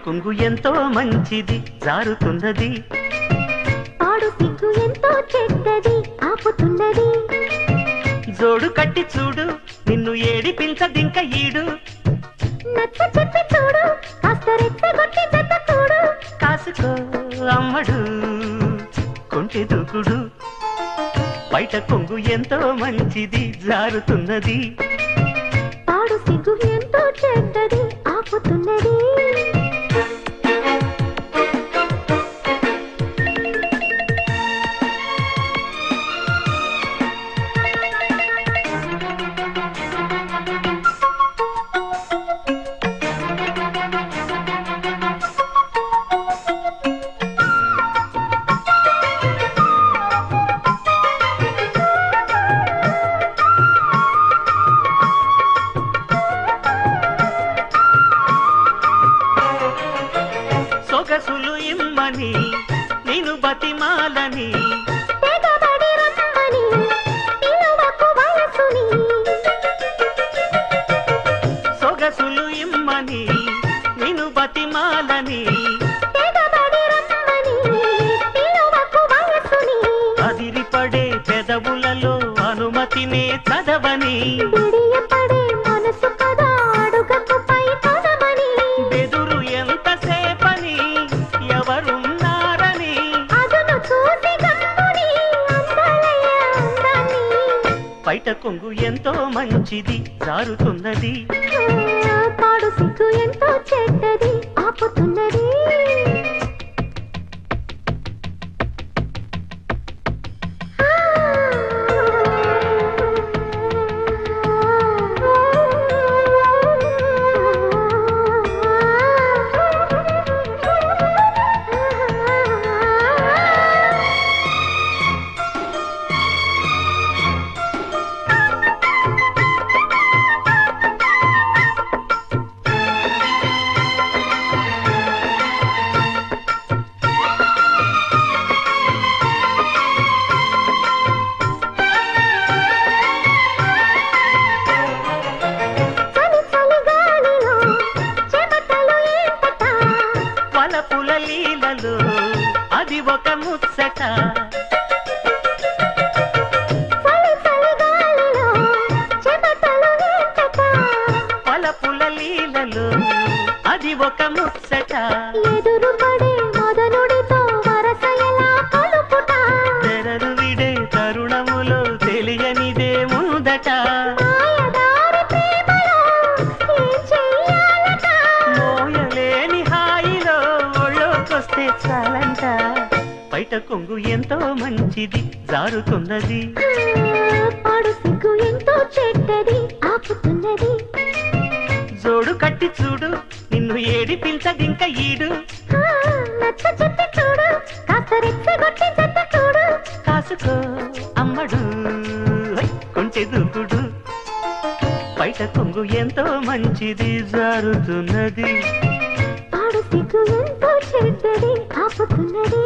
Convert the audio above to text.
కొంగు ఎంతో మంచిది జారుతున్నది, పాడు సిగ్గు ఎంతో చెడ్డది ఆపుతున్నది. జోడు కట్టి చూడు నిన్ను ఏడిపించదింక ఈడు, నచ్చ చెప్పి చూడు కాస్త రెచ్చగొట్టి జత కూడు. కాసుకో అమ్మడు కొంటె దూకుడు, బయట కొంగు ఎంతో మంచిది జారుతున్నది, పాడు సిగ్గు ఎంతో చెడ్డది ఆపుతున్నది. సొగసులు ఇమ్మని నేను బతిమాలని, తెగబడి రమ్మని పిలువకు వయసుని. సొగసులు ఇమ్మని నేను బతిమాలని, తెగబడి రమ్మని పిలువకు వయసుని. అదిరిపడే పెదవులలో అనుమతినే చదవని, బిడియపడే మనసు కదా అడుగకు పై కదమని. బెదురు ఎంతసేపని ఎవరున్నారని, అదును చూసి గమ్ముని అందలయ్య అందాన్ని. బయట కొంగు ఎంతో మంచిది జారుతున్నది, పాడు సిగ్గు ఎంతో చెడ్డది ఆపుతున్నది. చలి చలి గాలిలో చెమటలు ఏటట, వలపుల లీలలో అది ఒక ముచ్చట, చలి చలి గాలిలో చెమటలు ఏటట. వలపుల లీలలో అది ఒక ముచ్చట, ఎదురు పడే మొదలుడితో వరస ఎలా కలుపుట. తెరలు విడే తరుణములో తెలియనిదే ముందట, మాయదారి ప్రేమలో ఏం చెయ్యాలట. మోయలేని హాయిలో ఒళ్ళోకొస్తే చాలంట, బయట కొంగు ఎంతో మంచిది జారుతున్నది, పాడు సిగ్గు ఎంతో చెడ్డది ఆపుతున్నది. జోడు కట్టి చూడు నిన్ను ఏడిపించదింక ఈడు, నచ్చ చెప్పి చూడు కాస్త రెచ్చగొట్టి జత కూడు. కాసుకో అమ్మడు కొంచె దూకుడు, బయట కొంగు ఎంతో మంచిది జారుతున్నది, పాడు సిగ్గు ఎంతో చెడ్డది ఆపుతున్నది.